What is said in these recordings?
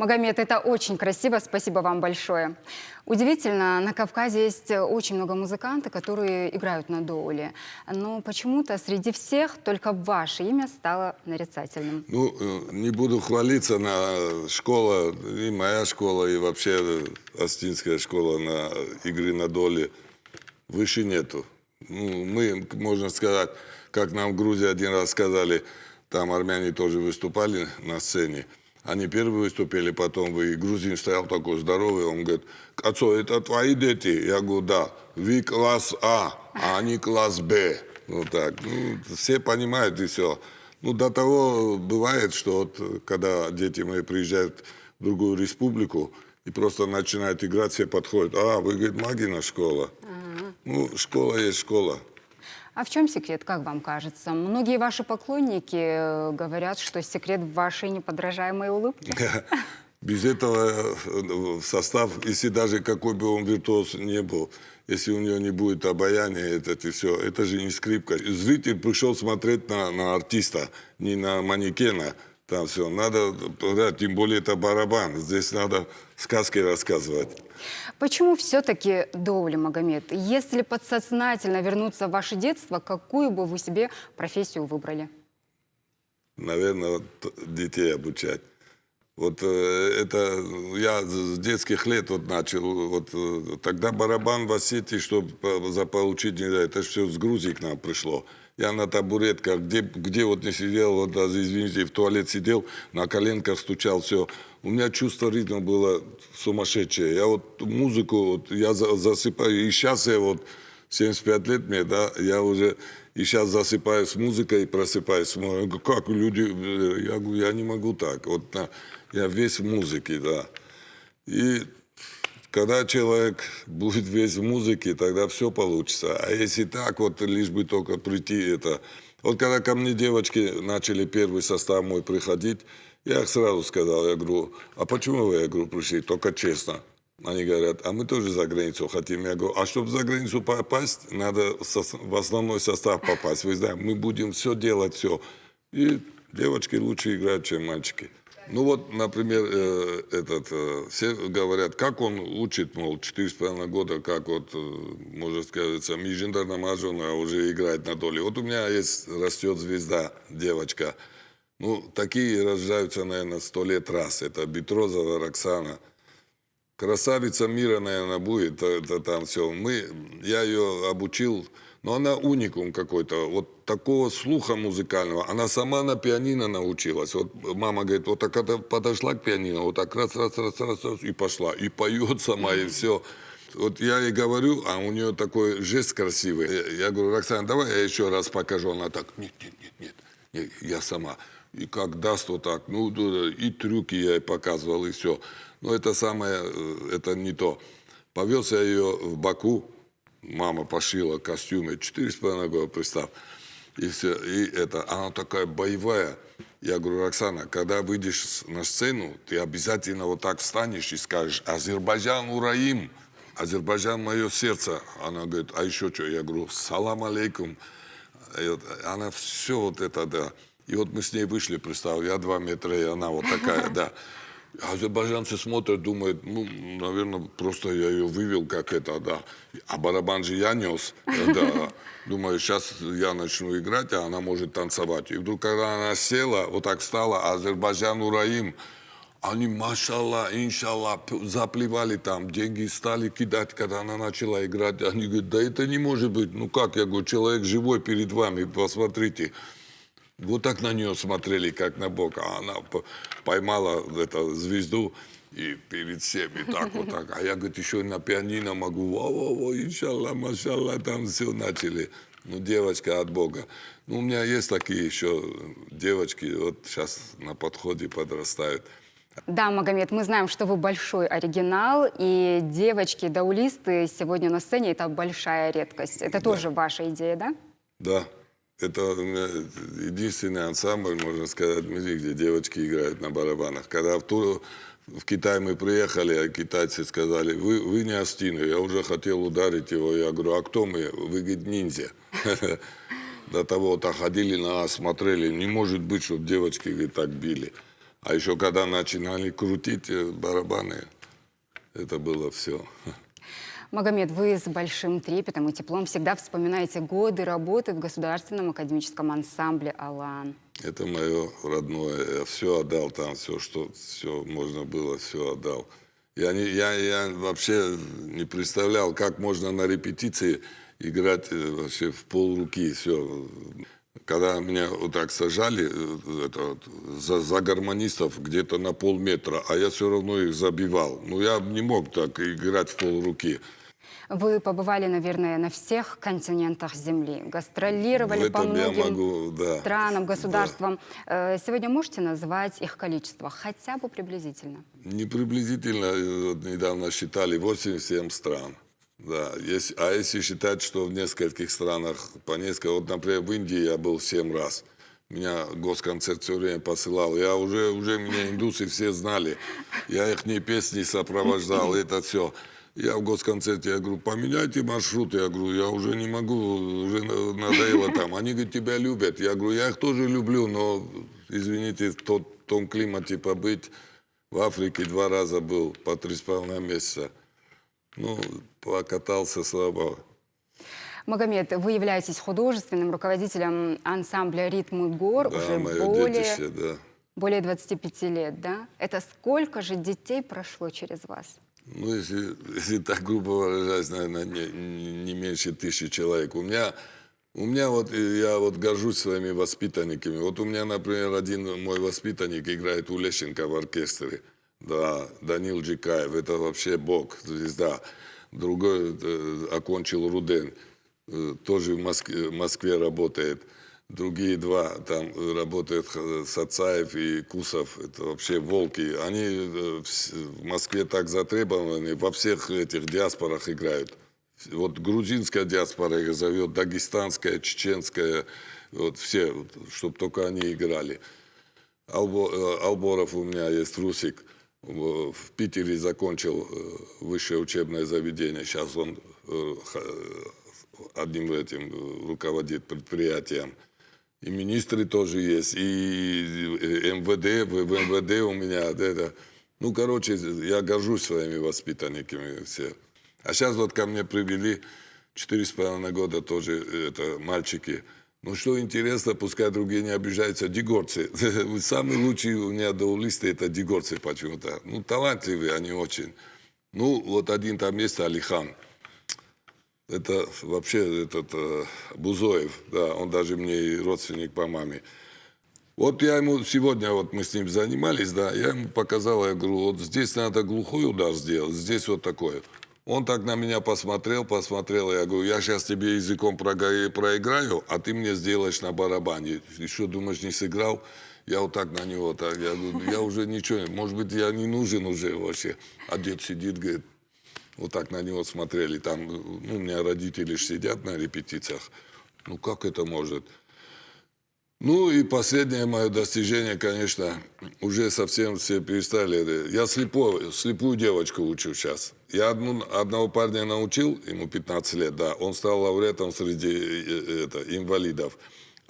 Магомед, это очень красиво, спасибо вам большое. Удивительно, на Кавказе есть очень много музыкантов, которые играют на доуле. Но почему-то среди всех только ваше имя стало нарицательным. Ну, не буду хвалиться, на школа, и моя школа, и вообще Астинская школа на игры на доле выше нету. Ну, мы, можно сказать, как нам в Грузии один раз сказали, там армяне тоже выступали на сцене. Они первые выступили, потом вы. И грузин стоял такой здоровый, он говорит: отцо, это твои дети? Я говорю: да. Вы класс А они класс Б. Вот так. Ну, все понимают и все. Ну, до того бывает, что вот, когда дети мои приезжают в другую республику и просто начинают играть, все подходят: а, вы, говорит, Магина школа. Ну, школа есть школа. А в чем секрет, как вам кажется? Многие ваши поклонники говорят, что секрет в вашей неподражаемой улыбке. Без этого в состав, если даже какой бы он виртуоз не был, если у него не будет обаяния, это все, это же не скрипка. Зритель пришел смотреть на артиста, не на манекена. Там все, надо, да, тем более это барабан, здесь надо сказки рассказывать. Почему все-таки доули, Магомед? Если подсознательно вернуться в ваше детство, какую бы вы себе профессию выбрали? Наверное, вот, детей обучать. Вот это я с детских лет вот начал. Вот тогда барабан в Осетии, чтобы заполучить, это же все с Грузии к нам пришло. Я на табуретках, где вот не сидел, вот даже, извините, в туалет сидел, на коленках стучал, все. У меня чувство ритма было сумасшедшее. Я вот музыку, вот, я засыпаю, и сейчас я вот 75 лет мне, да, я уже и сейчас засыпаю с музыкой и просыпаюсь. Я говорю: как люди? Я говорю: я не могу так. Вот я весь в музыке, да. И когда человек будет весь в музыке, тогда все получится. А если так, вот лишь бы только прийти, это... Вот когда ко мне девочки начали первый состав мой приходить, я их сразу сказал, я говорю: а почему вы, я говорю, пришли? Только честно. Они говорят: а мы тоже за границу хотим. Я говорю: а чтобы за границу попасть, надо в основной состав попасть. Вы знаете, мы будем все делать, все. И девочки лучше играют, чем мальчики. Ну вот, например, все говорят, как он учит, мол, 4,5 года, как вот, можно сказать, Межиндар Намажона уже играет на доле. Вот у меня есть, растет звезда, девочка. Ну, такие рождаются, наверное, 100 лет раз. Это Бетрозова Роксана. Красавица мира, наверное, будет. Это там все. Я ее обучил, но она уникум какой-то. Вот такого слуха музыкального. Она сама на пианино научилась. Вот мама говорит: вот так это подошла к пианино, вот так раз, и пошла. И поет сама, и все. Вот я ей говорю, а у нее такой жест красивый. Я говорю: Роксана, давай я еще раз покажу. Она так: нет, я сама. И как даст вот так, ну, и трюки я ей показывал, и все. Но это самое, это не то. Повез я ее в Баку, мама пошила костюмы, 4,5 года, представь. И все, и это, она такая боевая. Я говорю: Роксана, когда выйдешь на сцену, ты обязательно вот так встанешь и скажешь: Азербайджан ураим, Азербайджан мое сердце. Она говорит: а еще что? Я говорю: салам алейкум. Она все вот это, да. И вот мы с ней вышли, представь, я 2 метра, и она вот такая, да. Азербайджанцы смотрят, думают, ну, наверное, просто я ее вывел, как это, да. А барабан же я нес, да. Думаю, сейчас я начну играть, а она может танцевать. И вдруг, когда она села, вот так встала: Азербайджан ураим. Они, машаллах, иншаллах, заплевали там, деньги стали кидать, когда она начала играть. Они говорят: да это не может быть. Ну как, я говорю, человек живой перед вами, посмотрите. Вот так на нее смотрели, как на Бога. А она поймала эту звезду и перед всеми так вот так. А я, говорит, еще и на пианино могу. Во-во-во, иншаллах, машаллах, там все начали. Ну, девочка от Бога. Ну, у меня есть такие еще девочки, вот сейчас на подходе подрастают. Да, Магомед, мы знаем, что вы большой оригинал, и девочки-даулисты сегодня на сцене – это большая редкость. Это тоже ваша идея, да? Да. Это единственный ансамбль, можно сказать, в мире, где девочки играют на барабанах. Когда в Китай мы приехали, а китайцы сказали: вы не Астина. Я уже хотел ударить его. Я говорю: а кто мы? Вы, говорит, ниндзя. До того-то ходили на нас, смотрели. Не может быть, чтобы девочки, говорит, так били. А еще когда начинали крутить барабаны, это было все. Магомед, вы с большим трепетом и теплом всегда вспоминаете годы работы в Государственном академическом ансамбле «Алан». Это мое родное. Я все отдал там, все можно было, все отдал. Я вообще не представлял, как можно на репетиции играть вообще в полруки. Все. Когда меня вот так сажали за гармонистов где-то на полметра, а я все равно их забивал. Ну, я не мог так играть в полруки. Вы побывали, наверное, на всех континентах Земли, гастролировали В по этом я многим могу, да. странам, государствам. Сегодня можете назвать их количество, хотя бы приблизительно? Не приблизительно, вот недавно считали 87 стран. Да, а если считать, что в нескольких странах по несколько, вот, например, в Индии я был 7 раз. Меня госконцерт все время посылал. Уже меня индусы все знали. Я их песни сопровождал, это все. Я в госконцерте, я говорю, поменяйте маршрут. Я говорю, я уже не могу, уже надоело там. Они говорят, тебя любят. Я говорю, я их тоже люблю, но, извините, в том климате побыть. В Африке 2 раза был, по 3,5 месяца. Ну, покатался слабо. Магомед, вы являетесь художественным руководителем ансамбля «Ритмы гор» Да, уже мое детище, да. более 25 лет, да? Это сколько же детей прошло через вас? Ну, если так грубо выражаясь, наверное, не меньше 1000 человек. У меня вот, я вот горжусь своими воспитанниками. Вот у меня, например, один мой воспитанник играет у Лещенко в оркестре. Да, Данил Джикаев, это вообще бог, звезда. Другой окончил РУДН, тоже в Москве работает. Другие 2 там работают, Сацаев и Кусов, это вообще волки. Они в Москве так затребованы, во всех этих диаспорах играют. Вот грузинская диаспора их зовет, дагестанская, чеченская, вот все, чтобы только они играли. Алборов у меня есть, Русик, в Питере закончил высшее учебное заведение, сейчас он одним этим руководит предприятием. И министры тоже есть, и МВД, в МВД у меня. Это, ну, короче, я горжусь своими воспитанниками все. А сейчас вот ко мне привели 4,5 года тоже это, мальчики. Ну, что интересно, пускай другие не обижаются, дегорцы. Самые лучшие у меня даулисты это дегорцы почему-то. Ну, талантливые они очень. Ну, вот один там есть Алихан. Это вообще Бузоев, да, он даже мне и родственник по маме. Вот я ему сегодня, вот мы с ним занимались, да, я ему показал, я говорю, вот здесь надо глухой удар сделать, здесь вот такой. Он так на меня посмотрел, я говорю, я сейчас тебе языком проиграю, а ты мне сделаешь на барабане. Еще думаешь, не сыграл? Я вот так на него, так, я говорю, я уже ничего, может быть, я не нужен уже вообще. А дед сидит, говорит, вот так на него смотрели. Там, ну, у меня родители ж сидят на репетициях. Ну, как это может? Ну, и последнее мое достижение, конечно, уже совсем все перестали. Я слепую девочку учу сейчас. Я одного парня научил, ему 15 лет, да. Он стал лауреатом среди инвалидов.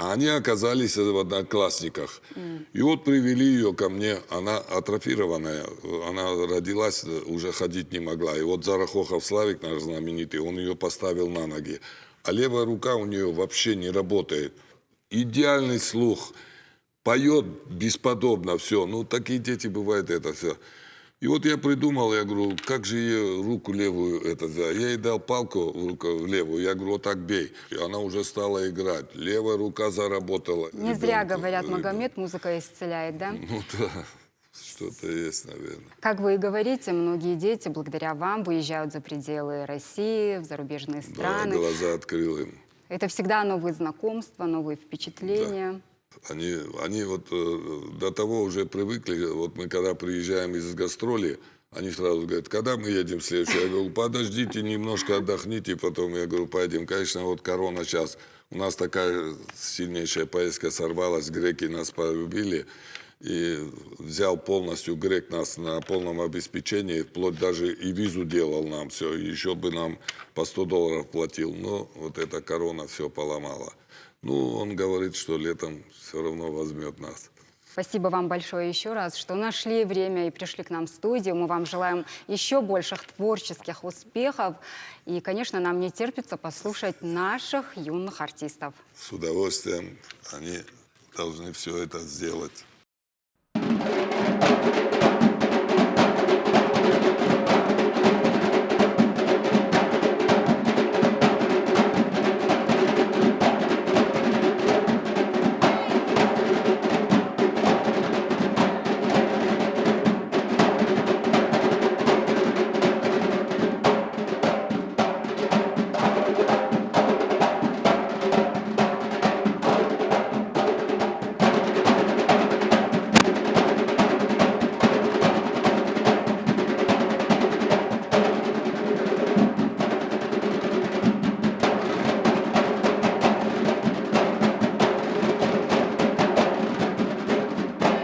А они оказались в одноклассниках. И вот привели ее ко мне, она атрофированная, она родилась, уже ходить не могла. И вот Зарахохов Славик, наш знаменитый, он ее поставил на ноги. А левая рука у нее вообще не работает. Идеальный слух, поет бесподобно, все. Ну, такие дети бывают, это все. И вот я придумал, я говорю, как же ее руку левую, я ей дал палку в левую, я говорю, вот так бей. И она уже стала играть, левая рука заработала. Не зря говорят, Магомед, музыка исцеляет, да? Ну да, что-то есть, наверное. Как вы и говорите, многие дети благодаря вам выезжают за пределы России, в зарубежные Да, страны. глаза открыл им. Это всегда новые знакомства, новые впечатления. Они вот до того уже привыкли, вот мы когда приезжаем из гастроли, они сразу говорят, когда мы едем в следующий? Я говорю, подождите, немножко отдохните, потом я говорю, поедем. Конечно, вот корона сейчас, у нас такая сильнейшая поездка сорвалась, греки нас полюбили, и взял полностью грек нас на полном обеспечении, вплоть даже и визу делал нам все, еще бы нам по $100 платил, но вот эта корона все поломала. Ну, он говорит, что летом все равно возьмет нас. Спасибо вам большое еще раз, что нашли время и пришли к нам в студию. Мы вам желаем еще больших творческих успехов. И, конечно, нам не терпится послушать наших юных артистов. С удовольствием они должны все это сделать.